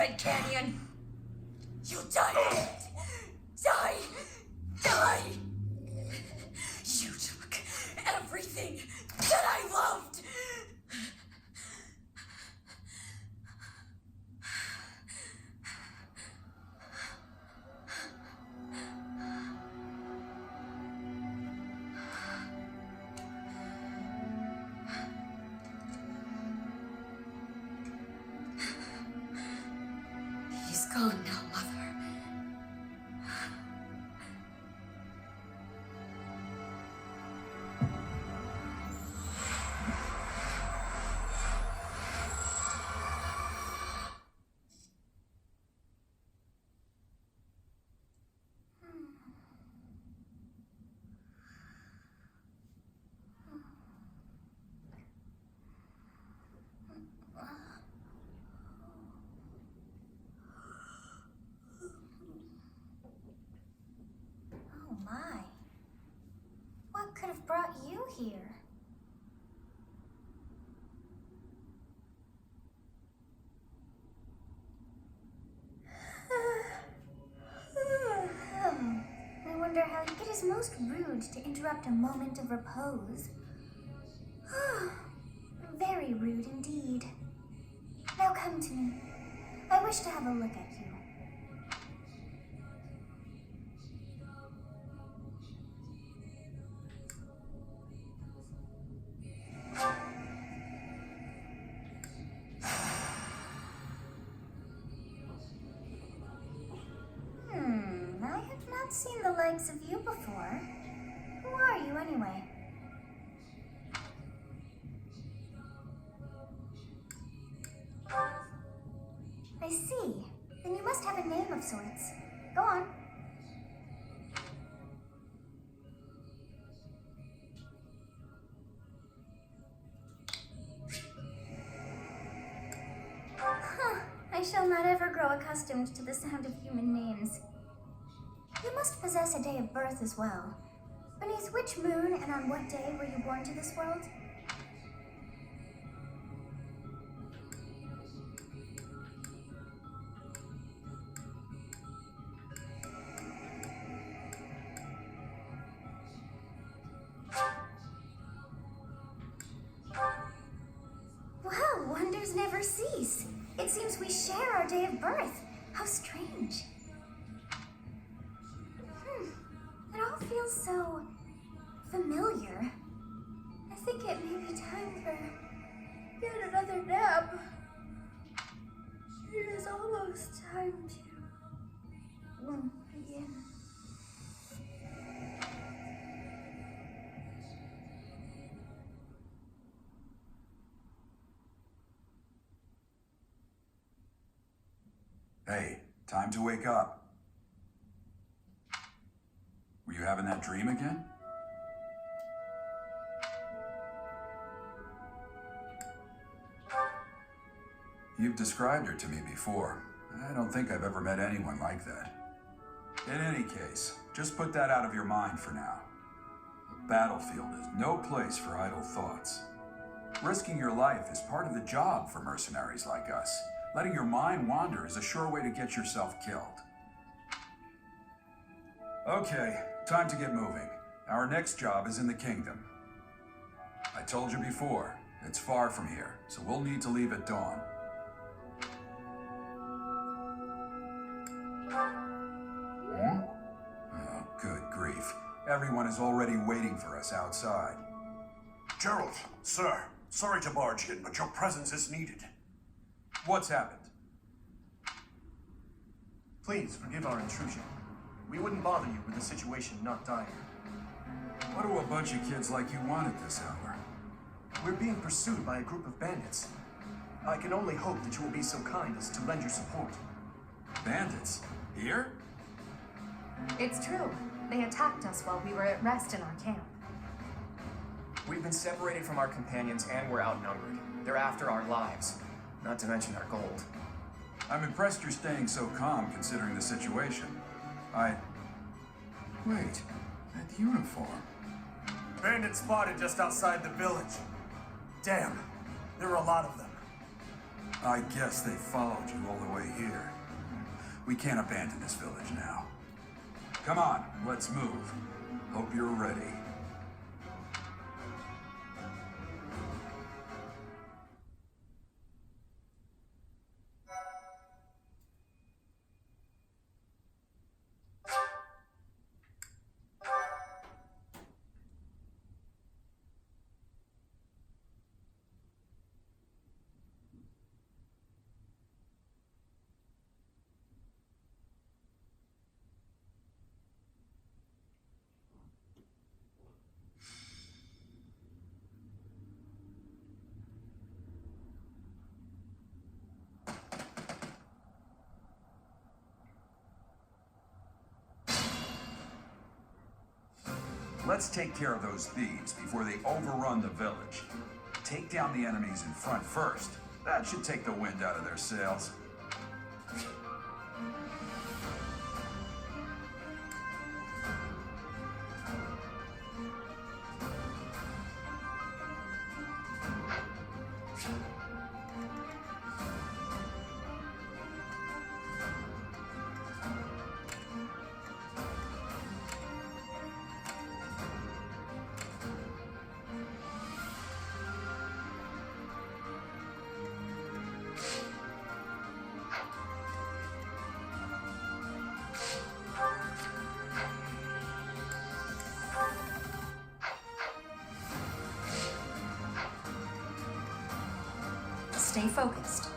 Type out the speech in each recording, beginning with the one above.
Red Canyon. You die! Die! Die! You took everything that I loved! He's gone now, Mother. Oh my. What could have brought you here? I wonder how it is most rude to interrupt a moment of repose. Very rude indeed. Now come to me. I wish to have a look at you. I have not seen the likes of you before. Who are you anyway? I see. Then you must have a name of sorts. Go on. I shall not ever grow accustomed to the sound of human names. You must possess a day of birth as well. Beneath which moon and on what day were you born to this world? Well, wonders never cease. It seems we share our day of birth. How strange. It all feels so familiar. I think it may be time for yet another nap. It is almost time to begin. Hey, time to wake up. Were you having that dream again? You've described her to me before. I don't think I've ever met anyone like that. In any case, just put that out of your mind for now. The battlefield is no place for idle thoughts. Risking your life is part of the job for mercenaries like us. Letting your mind wander is a sure way to get yourself killed. Okay, time to get moving. Our next job is in the kingdom. I told you before, it's far from here, so we'll need to leave at dawn. Oh, good grief. Everyone is already waiting for us outside. Gerald, sir, sorry to barge in, but your presence is needed. What's happened? Please forgive our intrusion. We wouldn't bother you with the situation not dire. What do a bunch of kids like you want at this hour? We're being pursued by a group of bandits. I can only hope that you will be so kind as to lend your support. Bandits? Here? It's true. They attacked us while we were at rest in our camp. We've been separated from our companions and we're outnumbered. They're after our lives, not to mention our gold. I'm impressed you're staying so calm considering the situation. Wait, that uniform. Bandits spotted just outside the village. Damn, there are a lot of them. I guess they followed you all the way here. We can't abandon this village now. Come on, let's move. Hope you're ready. Let's take care of those thieves before they overrun the village. Take down the enemies in front first. That should take the wind out of their sails. Stay focused.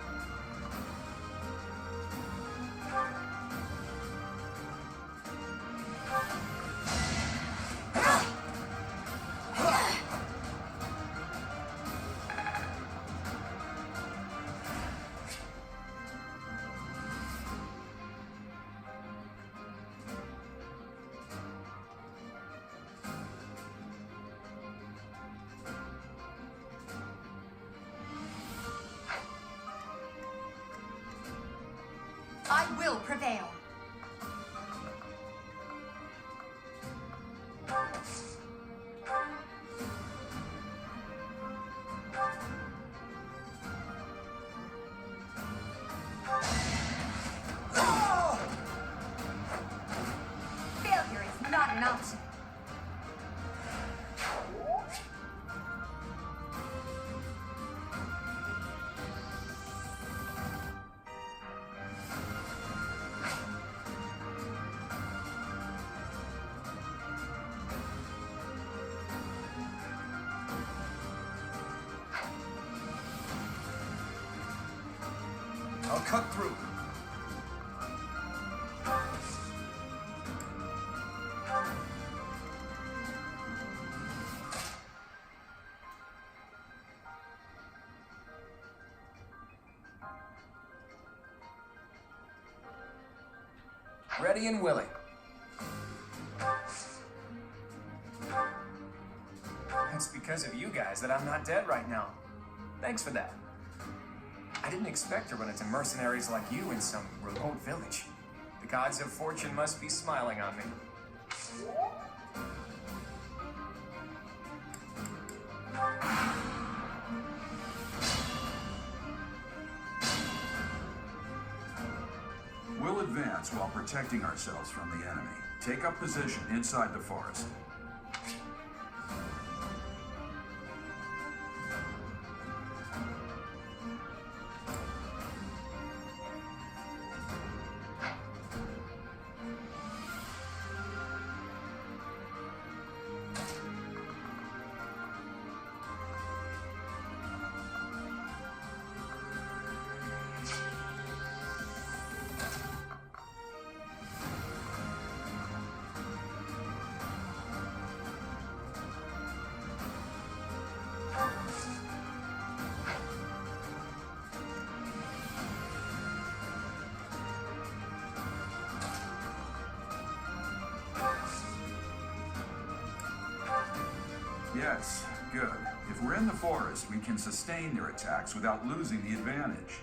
I will prevail. Failure is not an option. I'll cut through. Ready and willing. It's because of you guys that I'm not dead right now. Thanks for that. I didn't expect to run into mercenaries like you in some remote village. The gods of fortune must be smiling on me. We'll advance while protecting ourselves from the enemy. Take up position inside the forest. Yes, good. If we're in the forest, we can sustain their attacks without losing the advantage.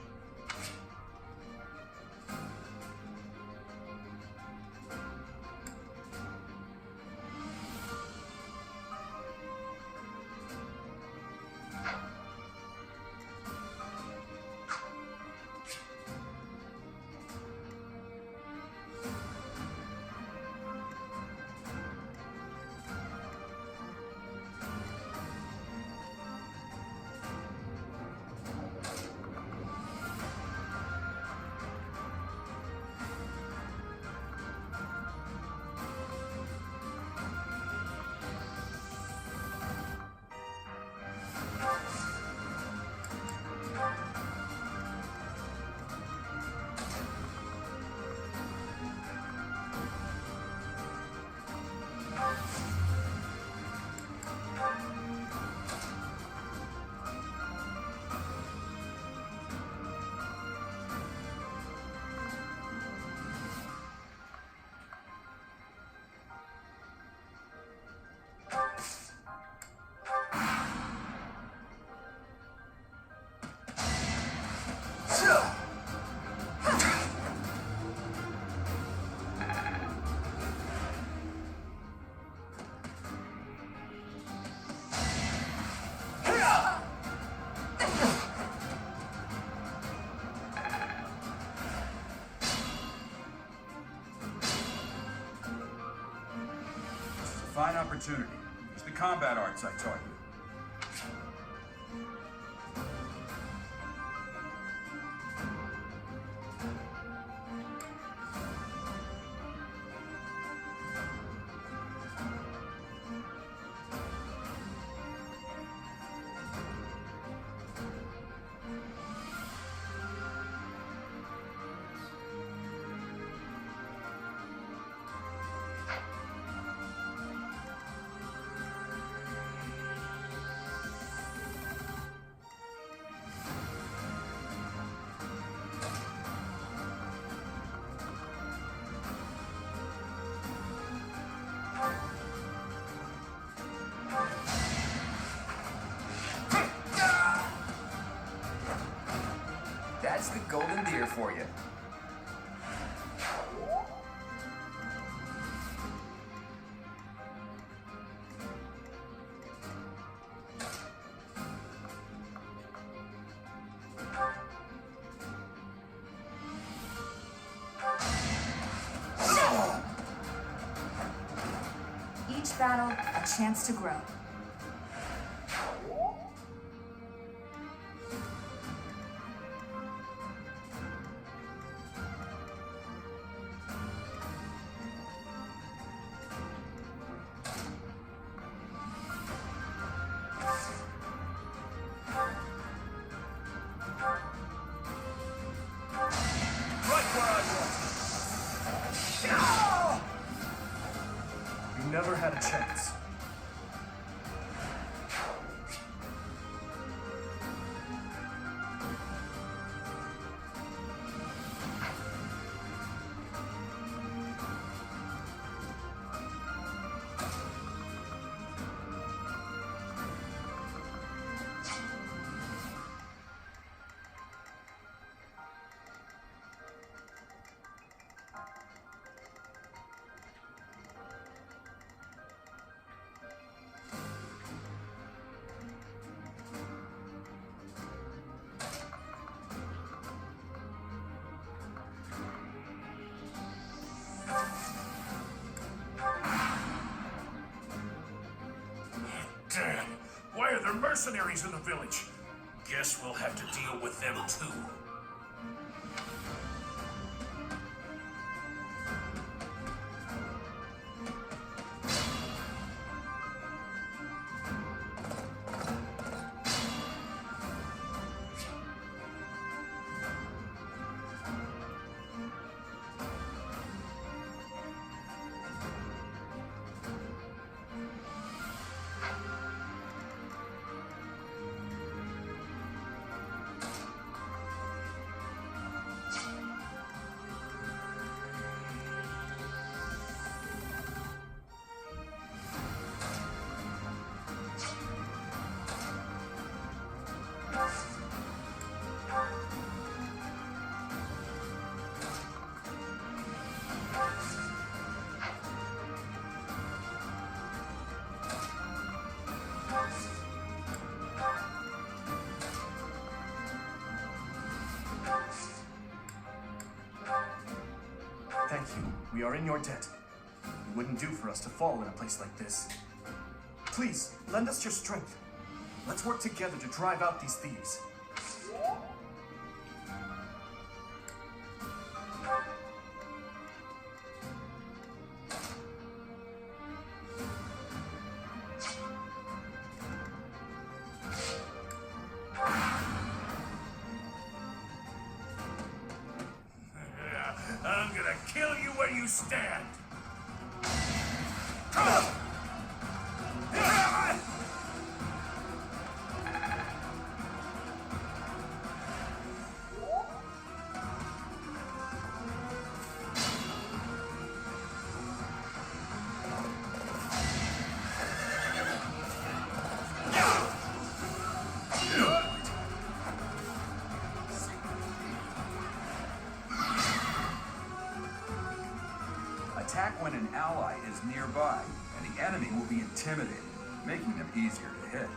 fine opportunity. It's the combat arts I taught you. That's the golden deer for you. Each battle, a chance to grow. Right where I was. You never had a chance. Damn. Why are there mercenaries in the village? Guess we'll have to deal with them too. Thank you. We are in your debt. It wouldn't do for us to fall in a place like this. Please, lend us your strength. Let's work together to drive out these thieves. I'm gonna kill you where you stand. Attack when an ally is nearby, and the enemy will be intimidated, making them easier to hit.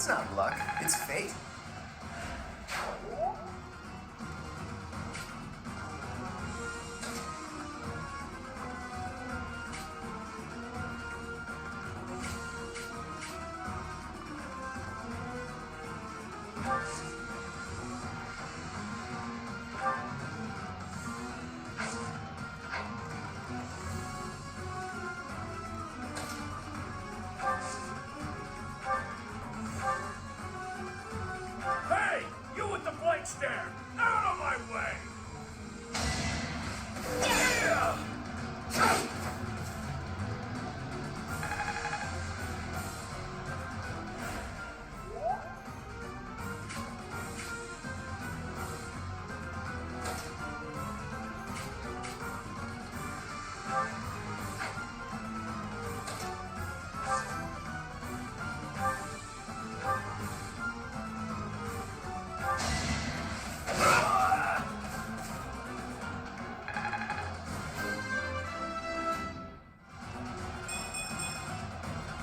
It's not luck, it's fate. Hey! You with the blades there! Out of my way! Yeah!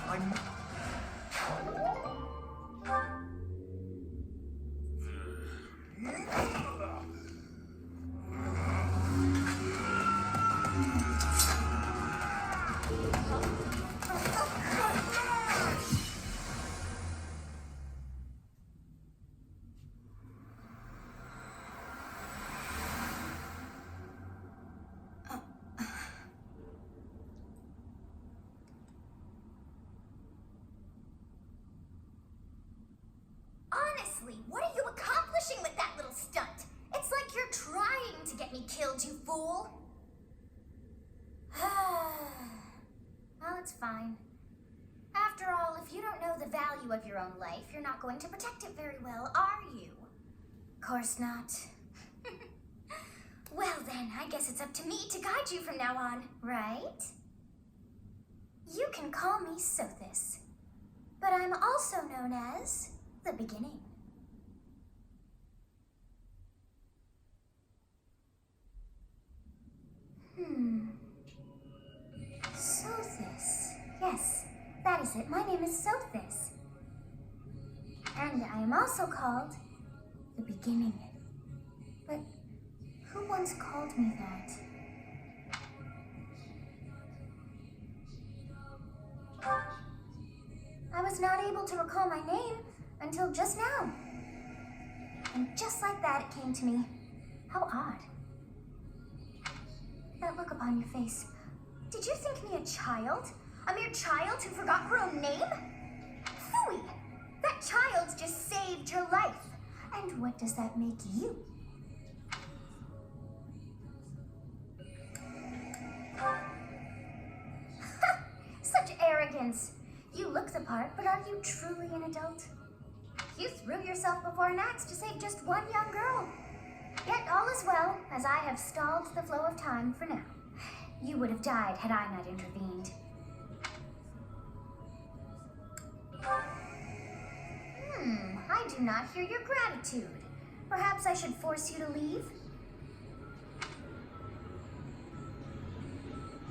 I'm... Honestly, what are you accomplishing with that little stunt? It's like you're trying to get me killed, you fool. Well, it's fine. After all, if you don't know the value of your own life, you're not going to protect it very well, are you? Course not. Well then, I guess it's up to me to guide you from now on, right? You can call me Sothis, but I'm also known as the Beginning. Sothis. Yes, that is it. My name is Sothis. And I am also called the Beginning. But who once called me that? I was not able to recall my name until just now. And just like that, it came to me. How odd. That look upon your face. Did you think me a child? A mere child who forgot her own name? Phooey! That child just saved your life. And what does that make you? Such arrogance. You look the part, but are you truly an adult? You threw yourself before an axe to save just one young girl. Yet all is well, as I have stalled the flow of time for now. You would have died had I not intervened. I do not hear your gratitude. Perhaps I should force you to leave?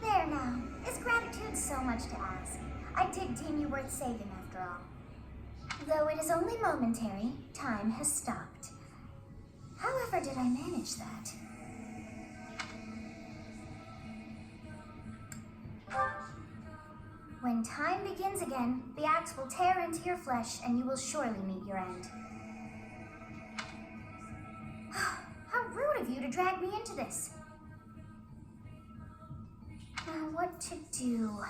There now. Is gratitude so much to ask? I did deem you worth saving after all. Though it is only momentary, time has stopped. However did I manage that? When time begins again, the axe will tear into your flesh and you will surely meet your end. How rude of you to drag me into this. Now what to do?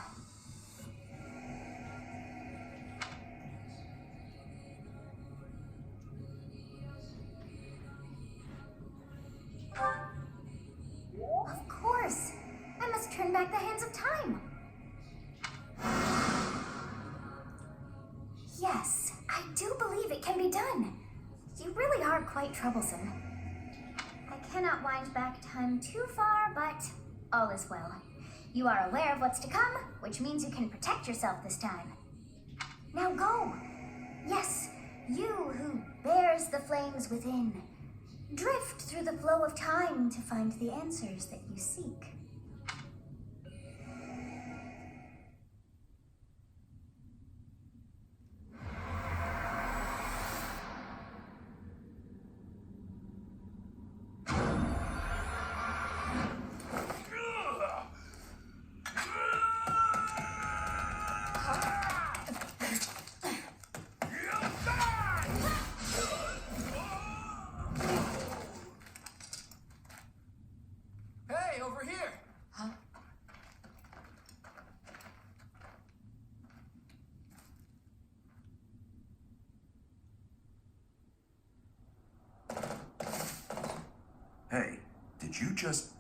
Of course! I must turn back the hands of time! Yes, I do believe it can be done. You really are quite troublesome. I cannot wind back time too far, but all is well. You are aware of what's to come, which means you can protect yourself this time. Now go! Yes, you who bears the flames within. Drift through the flow of time to find the answers that you seek. here. Huh? Hey, did you just...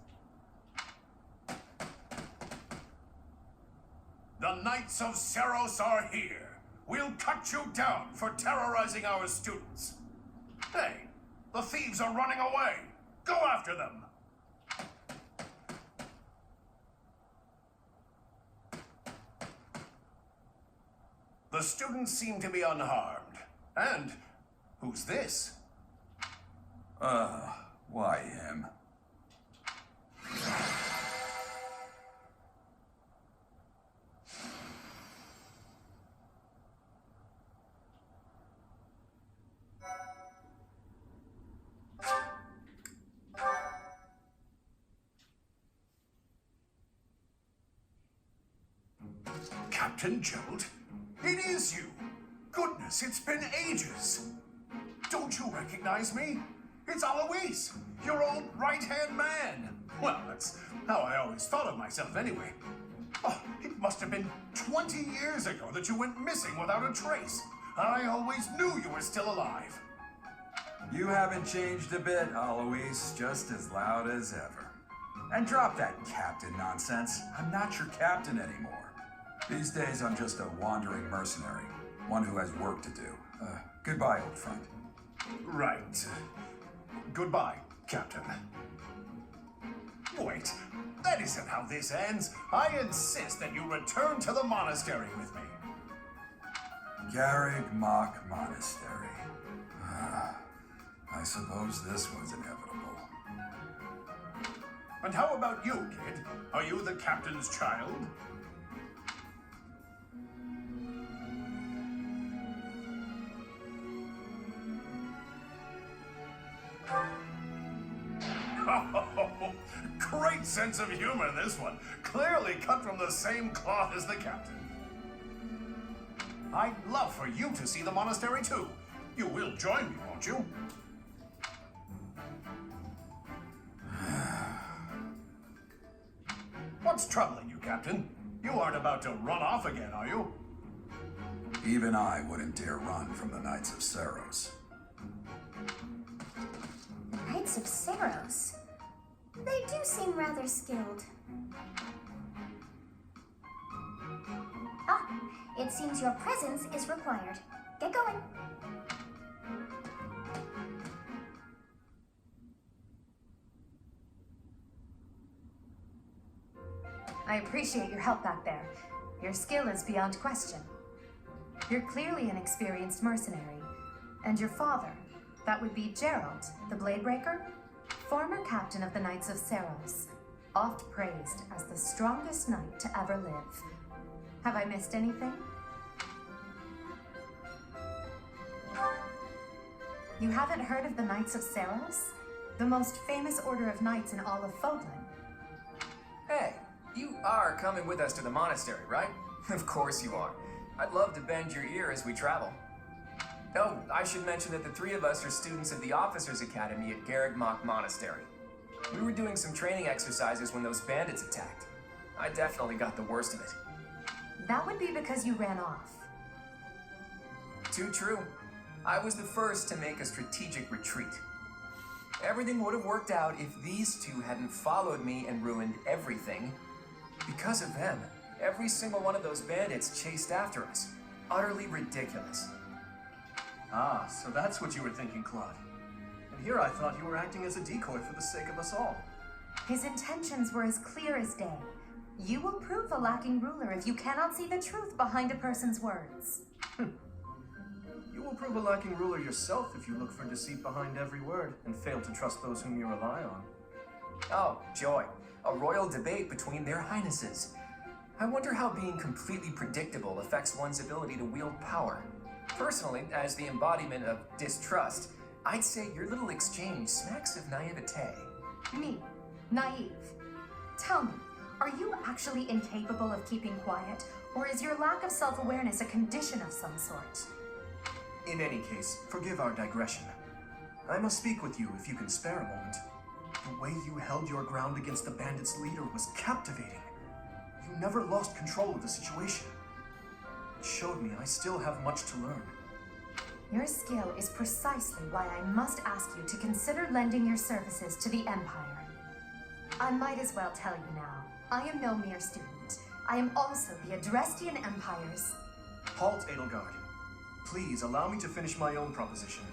The Knights of Seros are here. We'll cut you down for terrorizing our students. Hey, the thieves are running away. Go after them. The students seem to be unharmed. And who's this? Why him? Captain Gerald? It is you! Goodness, it's been ages! Don't you recognize me? It's Alois, your old right-hand man! Well, that's how I always thought of myself anyway. Oh, it must have been 20 years ago that you went missing without a trace. I always knew you were still alive. You haven't changed a bit, Alois. Just as loud as ever. And drop that captain nonsense. I'm not your captain anymore. These days, I'm just a wandering mercenary. One who has work to do. Goodbye, old friend. Right. Goodbye, Captain. Wait, that isn't how this ends. I insist that you return to the monastery with me. Garrig Mach Monastery. I suppose this was inevitable. And how about you, kid? Are you the captain's child? Great sense of humor, this one. Clearly cut from the same cloth as the captain. I'd love for you to see the monastery too. You will join me, won't you? What's troubling you, Captain? You aren't about to run off again, are you? Even I wouldn't dare run from the Knights of Seros. Knights of Seros? They do seem rather skilled. Ah, it seems your presence is required. Get going. I appreciate your help back there. Your skill is beyond question. You're clearly an experienced mercenary. And your father, that would be Gerald, the Bladebreaker, former captain of the Knights of Seros, oft praised as the strongest knight to ever live. Have I missed anything? You haven't heard of the Knights of Seros? The most famous order of knights in all of Fodlan. Hey, you are coming with us to the monastery, right? Of course you are. I'd love to bend your ear as we travel. Oh, I should mention that the three of us are students of the Officers' Academy at Garrig Mach Monastery. We were doing some training exercises when those bandits attacked. I definitely got the worst of it. That would be because you ran off. Too true. I was the first to make a strategic retreat. Everything would have worked out if these two hadn't followed me and ruined everything. Because of them, every single one of those bandits chased after us. Utterly ridiculous. Ah, so that's what you were thinking, Claude. And here I thought you were acting as a decoy for the sake of us all. His intentions were as clear as day. You will prove a lacking ruler if you cannot see the truth behind a person's words. You will prove a lacking ruler yourself if you look for deceit behind every word and fail to trust those whom you rely on. Oh, joy. A royal debate between their highnesses. I wonder how being completely predictable affects one's ability to wield power. Personally, as the embodiment of distrust, I'd say your little exchange smacks of naivete. Me, naive. Tell me, are you actually incapable of keeping quiet, or is your lack of self-awareness a condition of some sort? In any case, forgive our digression. I must speak with you if you can spare a moment. The way you held your ground against the bandits' leader was captivating. You never lost control of the situation. It showed me I still have much to learn. Your skill is precisely why I must ask you to consider lending your services to the Empire. I might as well tell you now, I am no mere student. I am also the Adrestian Empire's... Halt, Edelgard. Please allow me to finish my own proposition.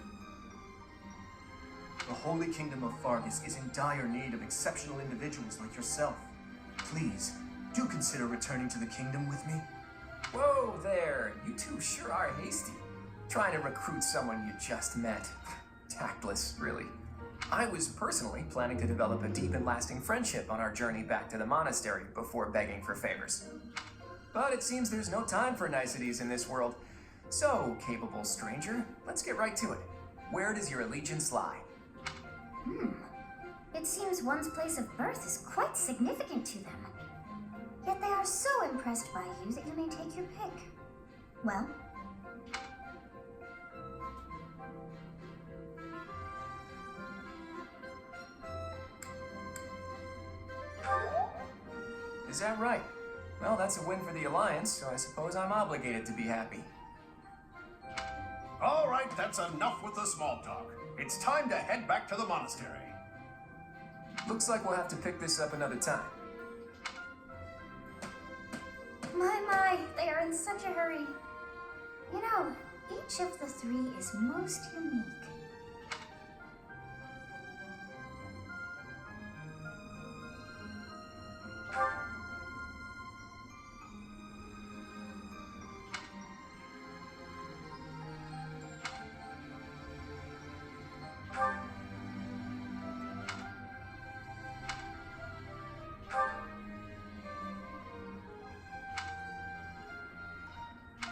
The Holy Kingdom of Fargus is in dire need of exceptional individuals like yourself. Please, do consider returning to the kingdom with me. Whoa there, you two sure are hasty. Trying to recruit someone you just met. Tactless, really. I was personally planning to develop a deep and lasting friendship on our journey back to the monastery before begging for favors. But it seems there's no time for niceties in this world. So, capable stranger, let's get right to it. Where does your allegiance lie? It seems one's place of birth is quite significant to them. Yet they are so impressed by you that you may take your pick. Well, Is that right? Well, that's a win for the Alliance, so I suppose I'm obligated to be happy. All right, that's enough with the small talk. It's time to head back to the monastery. Looks like we'll have to pick this up another time. my, they are in such a hurry. You know, each of the three is most unique.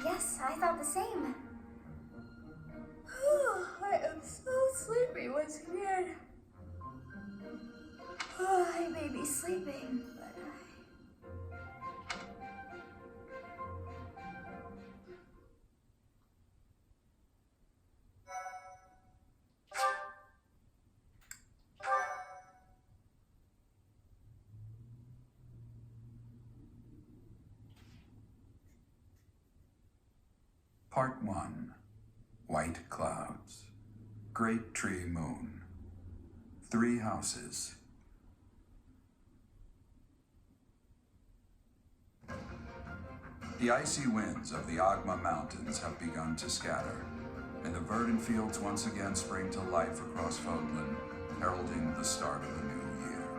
Yes, I thought the same. I am so sleepy once again. I may be sleeping, but Part 1. White Clouds. Great Tree Moon. 3 houses. The icy winds of the Agma Mountains have begun to scatter, and the verdant fields once again spring to life across Fodlan, heralding the start of a new year.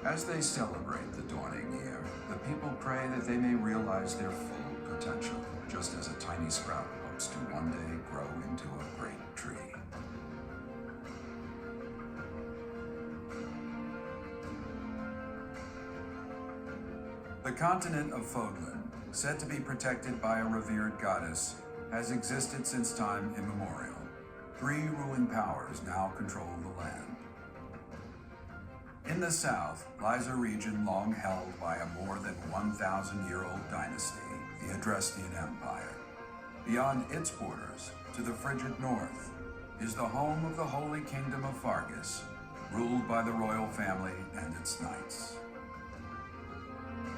As they celebrate the dawning year, the people pray that they may realize their full potential, just as a tiny sprout hopes to one day grow into a great tree. The continent of Fodlan, said to be protected by a revered goddess, has existed since time immemorial. 3 ruling powers now control the land. In the south lies a region long held by a more than 1,000-year-old dynasty, the Adrestian Empire. Beyond its borders, to the frigid north, is the home of the Holy Kingdom of Fargus, ruled by the royal family and its knights.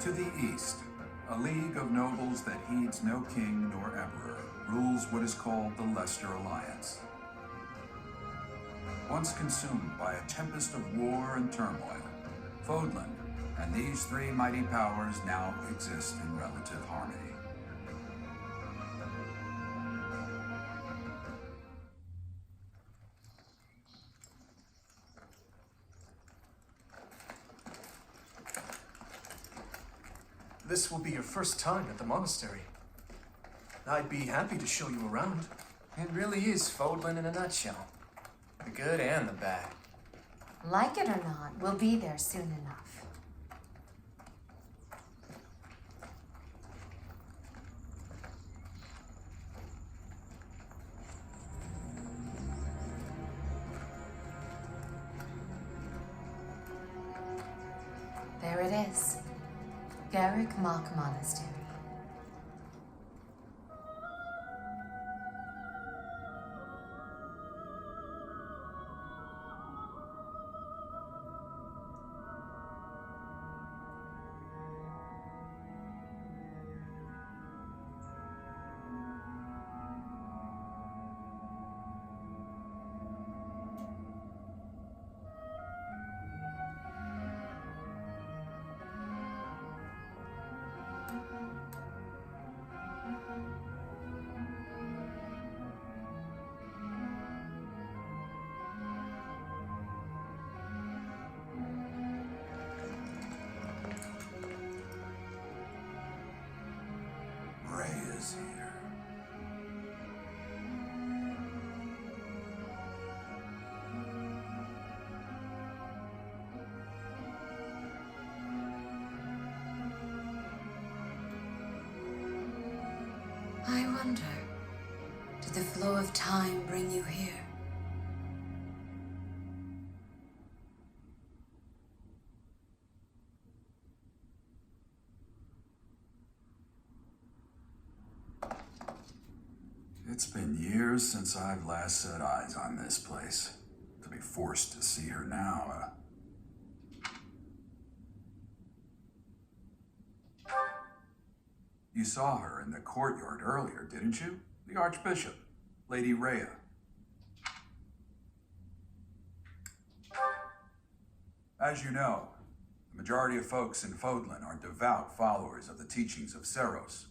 To the east, a league of nobles that heeds no king nor emperor rules what is called the Leicester Alliance. Once consumed by a tempest of war and turmoil, Fodlan and these 3 mighty powers now exist in relative harmony. This will be your first time at the monastery. I'd be happy to show you around. It really is Fodlan in a nutshell. The good and the bad. Like it or not, we'll be there soon enough. There it is. Garrick Mock Monastery. is here. I wonder, did the flow of time bring you here? It's been years since I've last set eyes on this place. To be forced to see her now, You saw her in the courtyard earlier, didn't you? The Archbishop, Lady Rhea. As you know, the majority of folks in Fodlan are devout followers of the teachings of Seros.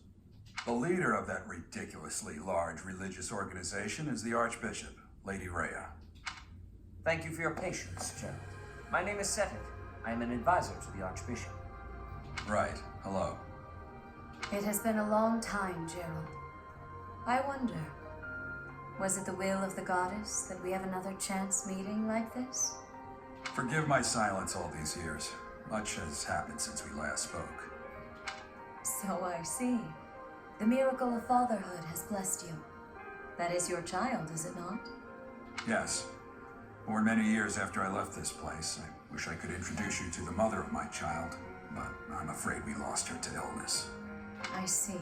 The leader of that ridiculously large religious organization is the Archbishop, Lady Rhea. Thank you for your patience, Gerald. My name is Setik. I am an advisor to the Archbishop. Right, hello. It has been a long time, Gerald. I wonder, was it the will of the goddess that we have another chance meeting like this? Forgive my silence all these years. Much has happened since we last spoke. So I see. The miracle of fatherhood has blessed you. That is your child, is it not? Yes. Born many years after I left this place. I wish I could introduce you to the mother of my child, but I'm afraid we lost her to illness. I see.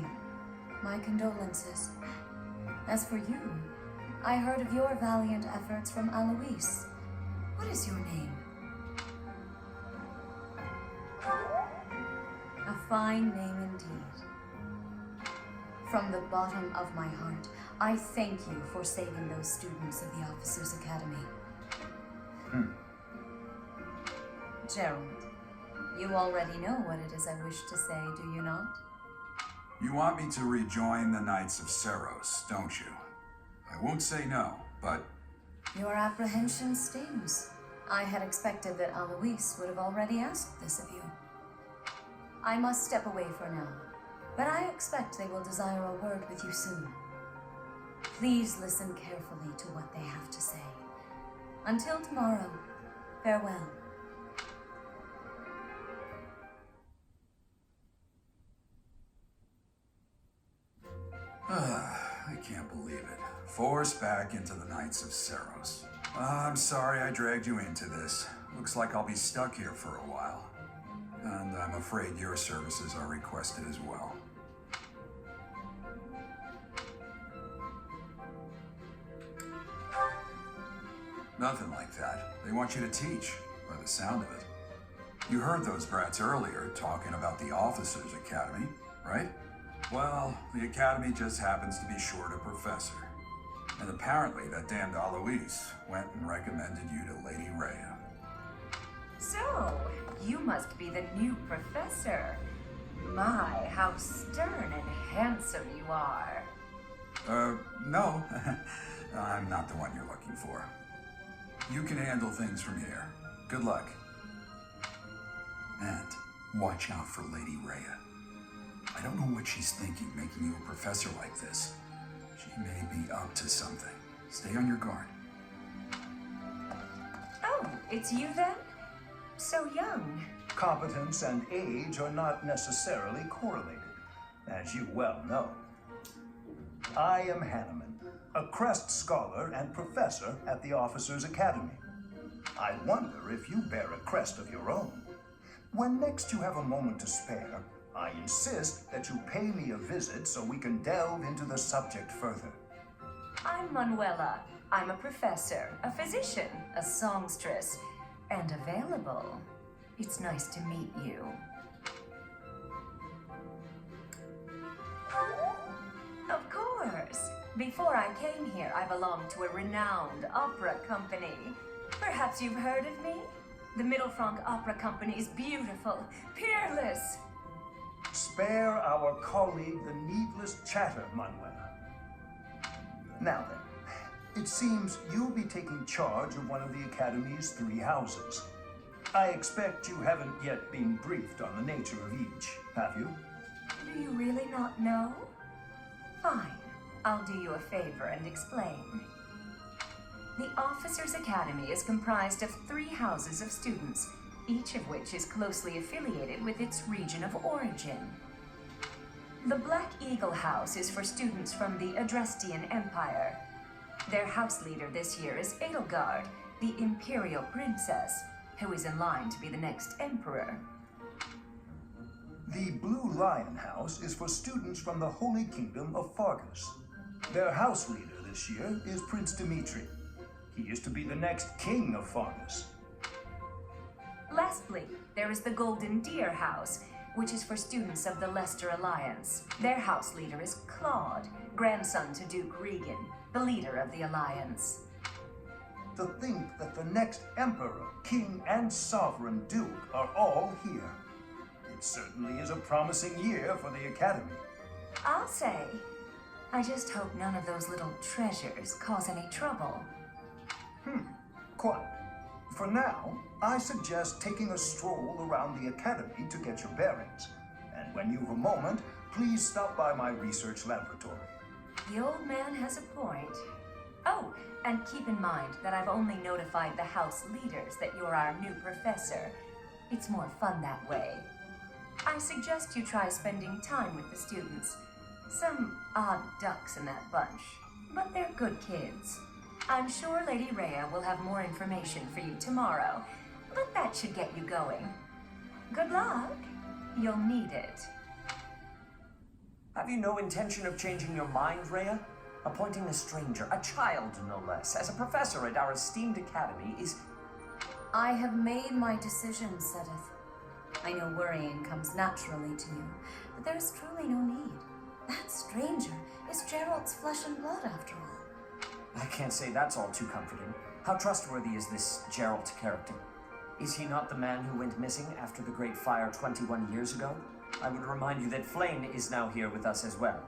My condolences. As for you, I heard of your valiant efforts from Alois. What is your name? A fine name indeed. From the bottom of my heart, I thank you for saving those students of the Officers' Academy. Gerald, you already know what it is I wish to say, do you not? You want me to rejoin the Knights of Seros, don't you? I won't say no, but Your apprehension stings. I had expected that Alois would have already asked this of you. I must step away for now, but I expect they will desire a word with you soon. Please listen carefully to what they have to say. Until tomorrow, farewell. I can't believe it. Forced back into the Knights of Seros. I'm sorry I dragged you into this. Looks like I'll be stuck here for a while. And I'm afraid your services are requested as well. Nothing like that. They want you to teach, by the sound of it. You heard those brats earlier talking about the Officers' Academy, right? Well, the Academy just happens to be short a professor. And apparently that damned Alois went and recommended you to Lady Rhea. So, you must be the new professor. My, how stern and handsome you are. No. I'm not the one you're looking for. You can handle things from here. Good luck. And watch out for Lady Rhea. I don't know what she's thinking making you a professor like this. She may be up to something. Stay on your guard. Oh, it's you then? So young. Competence and age are not necessarily correlated, as you well know. I am Hanneman, a Crest Scholar and Professor at the Officers' Academy. I wonder if you bear a crest of your own. When next you have a moment to spare, I insist that you pay me a visit so we can delve into the subject further. I'm Manuela. I'm a professor, a physician, a songstress, and available. It's nice to meet you. Of course. Before I came here, I belonged to a renowned opera company. Perhaps you've heard of me? The Middlefranc Opera Company is beautiful, peerless. Spare our colleague the needless chatter, Manuela. Now then, it seems you'll be taking charge of one of the Academy's 3 houses. I expect you haven't yet been briefed on the nature of each, have you? Do you really not know? Fine. I'll do you a favor and explain. The Officers' Academy is comprised of 3 houses of students, each of which is closely affiliated with its region of origin. The Black Eagle House is for students from the Adrestian Empire. Their house leader this year is Edelgard, the Imperial Princess, who is in line to be the next Emperor. The Blue Lion House is for students from the Holy Kingdom of Fargus. Their house leader this year is Prince Dimitri. He is to be the next king of Fargus. Lastly, there is the Golden Deer House, which is for students of the Leicester Alliance. Their house leader is Claude, grandson to Duke Regan, the leader of the Alliance. To think that the next emperor, king, and sovereign duke are all here. It certainly is a promising year for the Academy. I'll say. I just hope none of those little treasures cause any trouble. Quite. For now, I suggest taking a stroll around the Academy to get your bearings. And when you've a moment, please stop by my research laboratory. The old man has a point. Oh, and keep in mind that I've only notified the house leaders that you're our new professor. It's more fun that way. I suggest you try spending time with the students. Some odd ducks in that bunch, but they're good kids. I'm sure Lady Rhea will have more information for you tomorrow, but that should get you going. Good luck. You'll need it. Have you no intention of changing your mind, Rhea? Appointing a stranger, a child no less, as a professor at our esteemed academy is... I have made my decision, Sedith. I know worrying comes naturally to you, but there is truly no need. That stranger is Gerald's flesh and blood, after all. I can't say that's all too comforting. How trustworthy is this Gerald character? Is he not the man who went missing after the Great Fire 21 years ago? I would remind you that Flame is now here with us as well.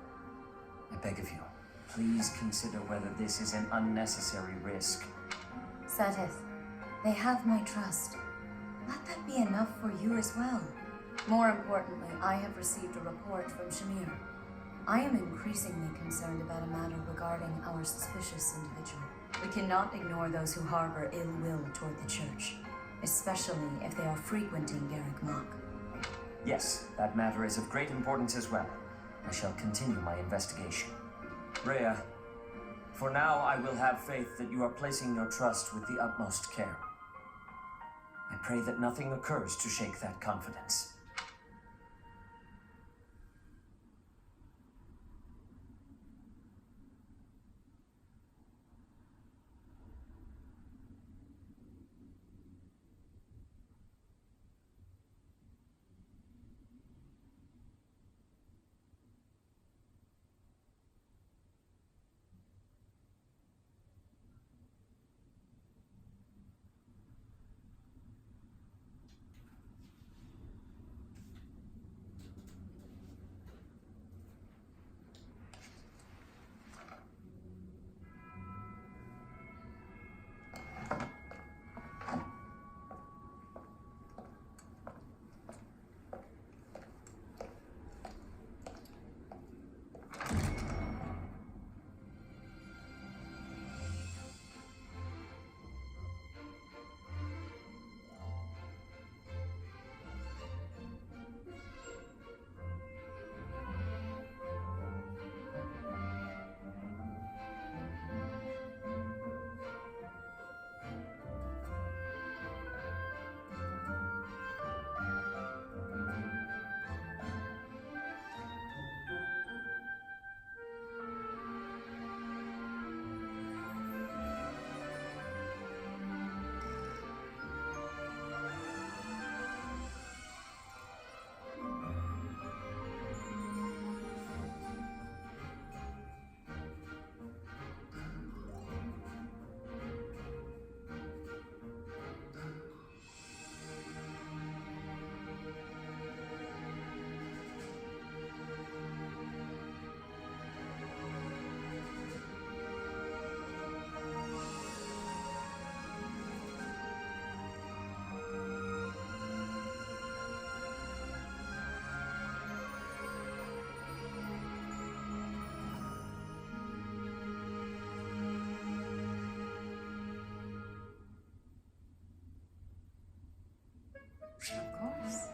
I beg of you, please consider whether this is an unnecessary risk. Sedith, they have my trust. Let that be enough for you as well. More importantly, I have received a report from Shamir. I am increasingly concerned about a matter regarding our suspicious individual. We cannot ignore those who harbor ill will toward the Church, especially if they are frequenting Garrick Mach. Yes, that matter is of great importance as well. I shall continue my investigation. Rhea, for now I will have faith that you are placing your trust with the utmost care. I pray that nothing occurs to shake that confidence. Of course.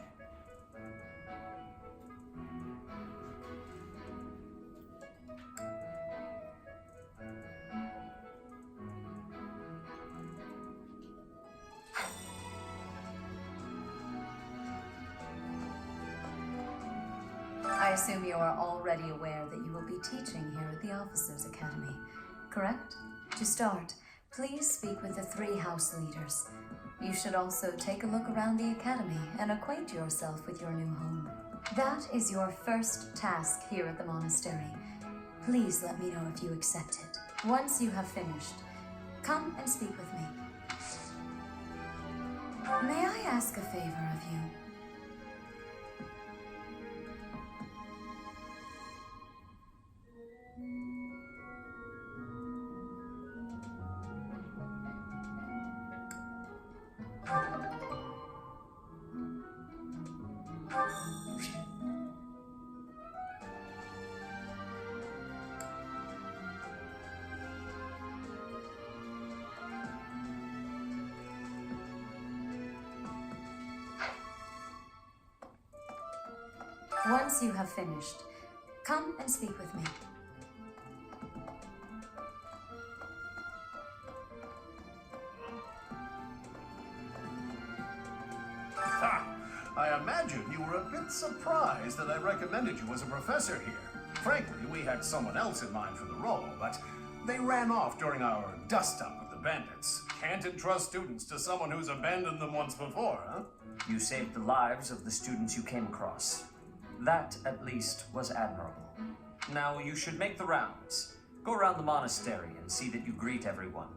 I assume you are already aware that you will be teaching here at the Officers' Academy, correct? To start, please speak with the 3 house leaders. You should also take a look around the academy and acquaint yourself with your new home. That is your first task here at the monastery. Please let me know if you accept it. Once you have finished, come and speak with me. May I ask a favor of you? Once you have finished, come and speak with me. Ha! I imagine you were a bit surprised that I recommended you as a professor here. Frankly, we had someone else in mind for the role, but they ran off during our dust-up with the bandits. Can't entrust students to someone who's abandoned them once before, huh? You saved the lives of the students you came across. That, at least, was admirable. Now you should make the rounds. Go around the monastery and see that you greet everyone.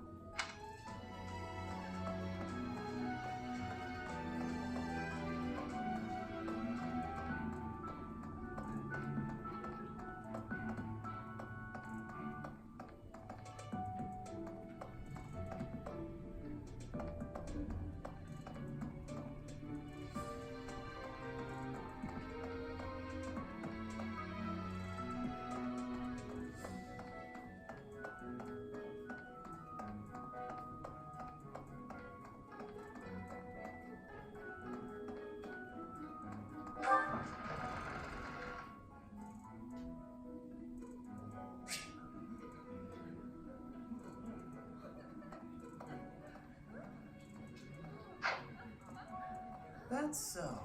That's so.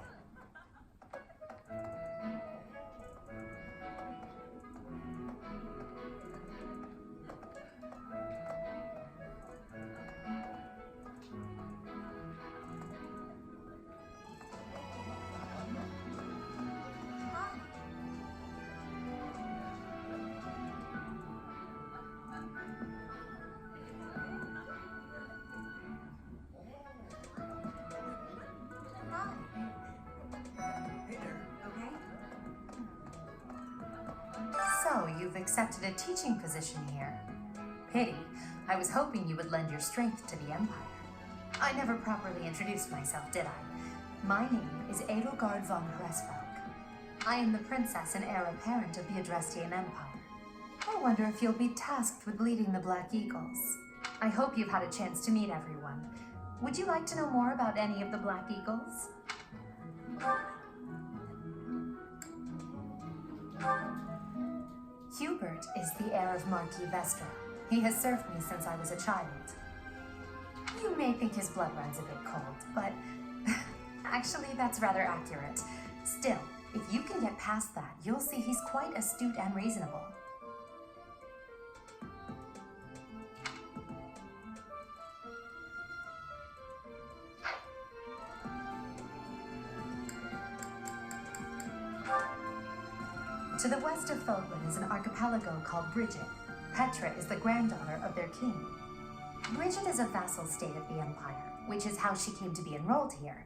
So, you've accepted a teaching position here. Pity. I was hoping you would lend your strength to the Empire. I never properly introduced myself, did I? My name is Edelgard von Hresvelg. I am the princess and heir apparent of the Adrestian Empire. I wonder if you'll be tasked with leading the Black Eagles. I hope you've had a chance to meet everyone. Would you like to know more about any of the Black Eagles? Hubert is the heir of Marquis Vestra. He has served me since I was a child. You may think his blood runs a bit cold, but actually that's rather accurate. Still, if you can get past that, you'll see he's quite astute and reasonable. To the west of Fogland is an archipelago called Bridget. Petra is the granddaughter of their king. Bridget is a vassal state of the Empire, which is how she came to be enrolled here.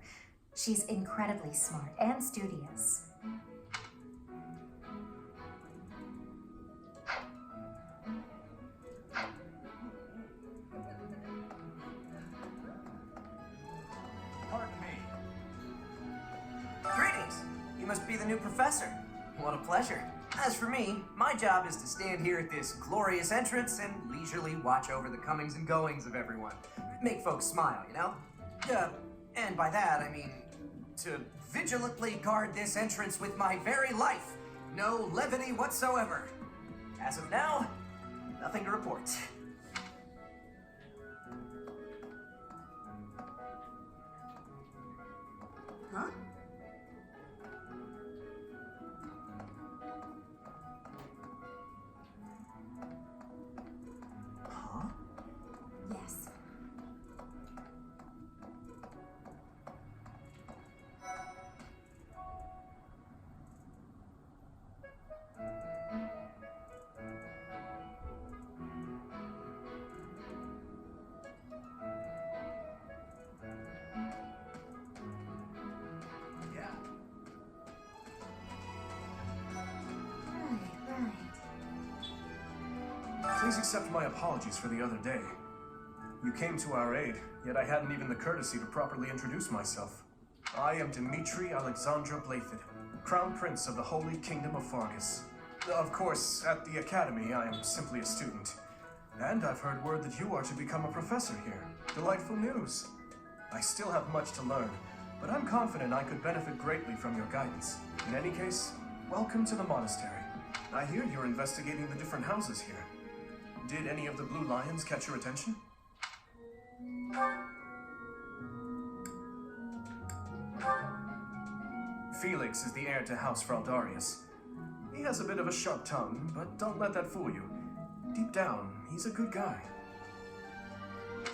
She's incredibly smart and studious. Pardon me. Greetings! You must be the new professor. What a pleasure. As for me, my job is to stand here at this glorious entrance and leisurely watch over the comings and goings of everyone. Make folks smile, you know? And by that, I mean to vigilantly guard this entrance with my very life. No levity whatsoever. As of now, nothing to report. Huh? Huh? Yes. Yeah. Right. Please accept my apologies for the other day. You came to our aid, yet I hadn't even the courtesy to properly introduce myself. I am Dmitri Alexandra Blathid, Crown Prince of the Holy Kingdom of Fargus. Of course, at the Academy, I am simply a student. And I've heard word that you are to become a professor here. Delightful news. I still have much to learn, but I'm confident I could benefit greatly from your guidance. In any case, welcome to the monastery. I hear you're investigating the different houses here. Did any of the blue lions catch your attention? Felix is the heir to House Fraldarius. He has a bit of a sharp tongue, but don't let that fool you. Deep down, he's a good guy.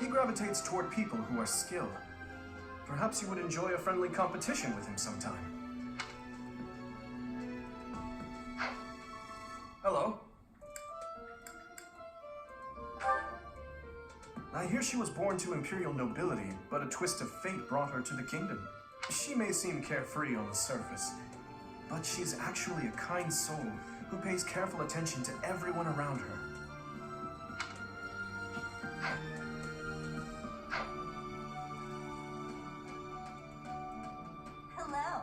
He gravitates toward people who are skilled. Perhaps you would enjoy a friendly competition with him sometime. Hello. I hear she was born to imperial nobility, but a twist of fate brought her to the kingdom. She may seem carefree on the surface, but she's actually a kind soul who pays careful attention to everyone around her. Hello.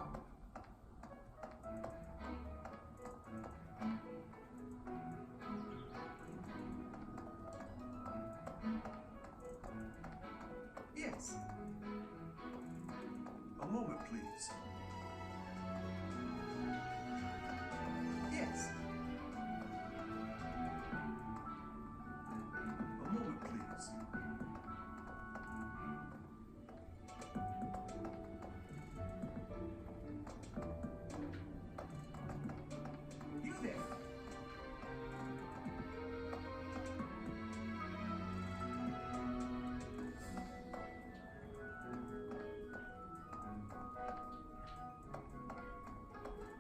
Yes. A moment, please. Yes. A moment, please. You there.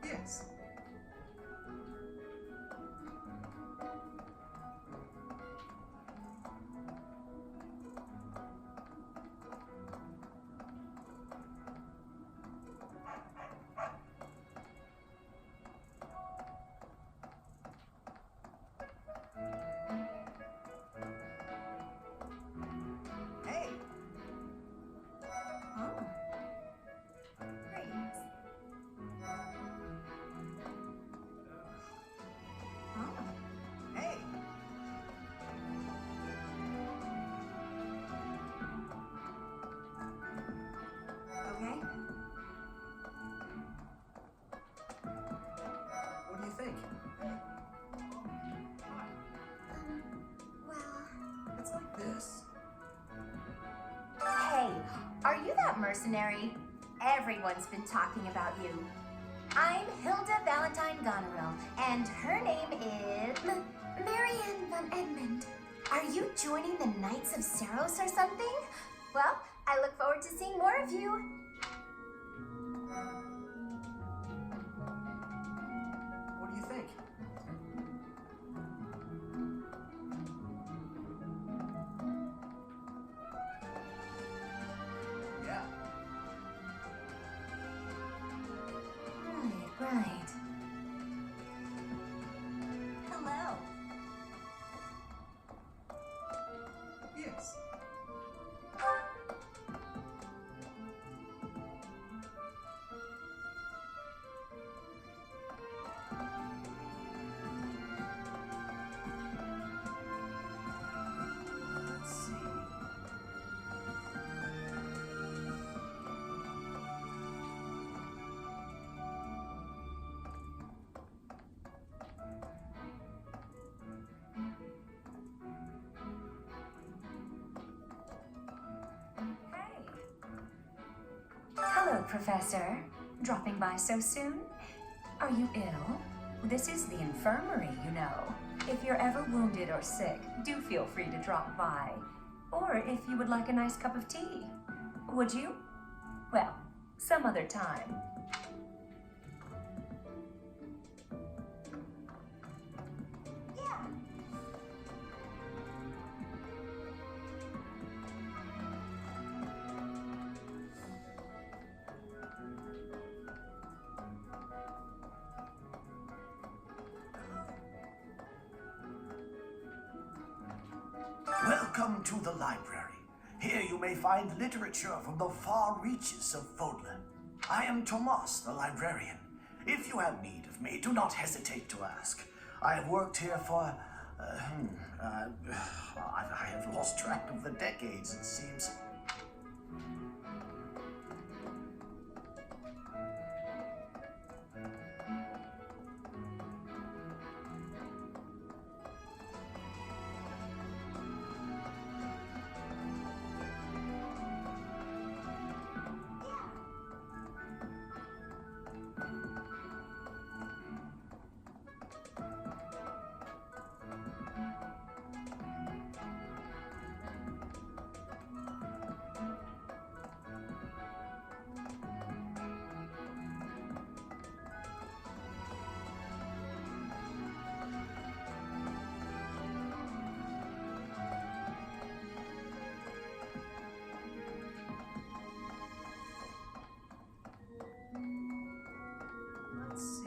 Yes. Hey, Oh. Great. Oh. hey. Okay. What do you think? Well. It's like this. Hey, are you that mercenary? Everyone's been talking about you. I'm Hilda Valentine Goneril, and her name is... Marianne von Edmund. Are you joining the Knights of Saros or something? Well, I look forward to seeing more of you. What do you think? Yeah. Right. Hello. Yes. Professor. Dropping by so soon? Are you ill? This is the infirmary, you know. If you're ever wounded or sick, do feel free to drop by. Or if you would like a nice cup of tea. Would you? Well, some other time. Welcome to the library. Here you may find literature from the far reaches of Fodlan. I am Tomas, the librarian. If you have need of me, do not hesitate to ask. I have worked here for... I have lost track of the decades, it seems. Let's see.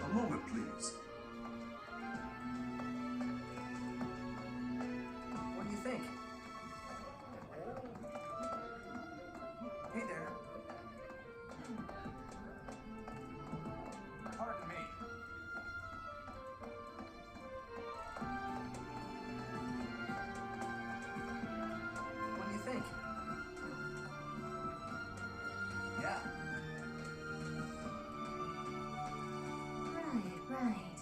A moment, please. What do you think? Hey there. Pardon me. What do you think? Yeah. Right.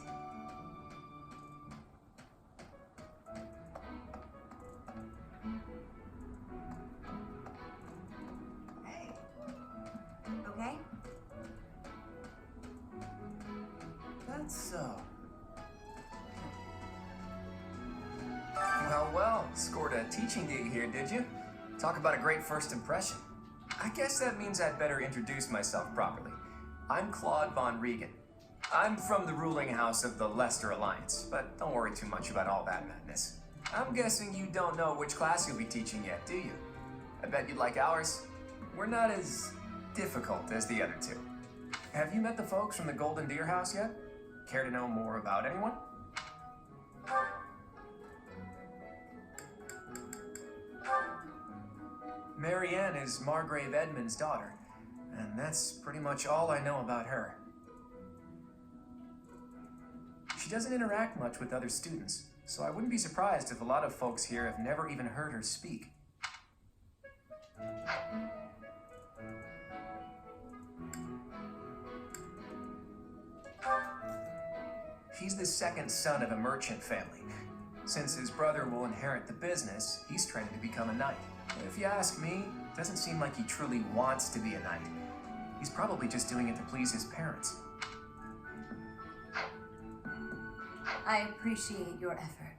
Hey. Okay? That's so. Well, scored a teaching gig here, did you? Talk about a great first impression. I guess that means I'd better introduce myself properly. I'm Claude von Regan. I'm from the ruling house of the Leicester Alliance, but don't worry too much about all that madness. I'm guessing you don't know which class you'll be teaching yet, do you? I bet you'd like ours. We're not as difficult as the other two. Have you met the folks from the Golden Deer House yet? Care to know more about anyone? Marianne is Margrave Edmund's daughter, and that's pretty much all I know about her. She doesn't interact much with other students, so I wouldn't be surprised if a lot of folks here have never even heard her speak. He's the second son of a merchant family. Since his brother will inherit the business, he's training to become a knight. If you ask me, it doesn't seem like he truly wants to be a knight. He's probably just doing it to please his parents. I appreciate your effort.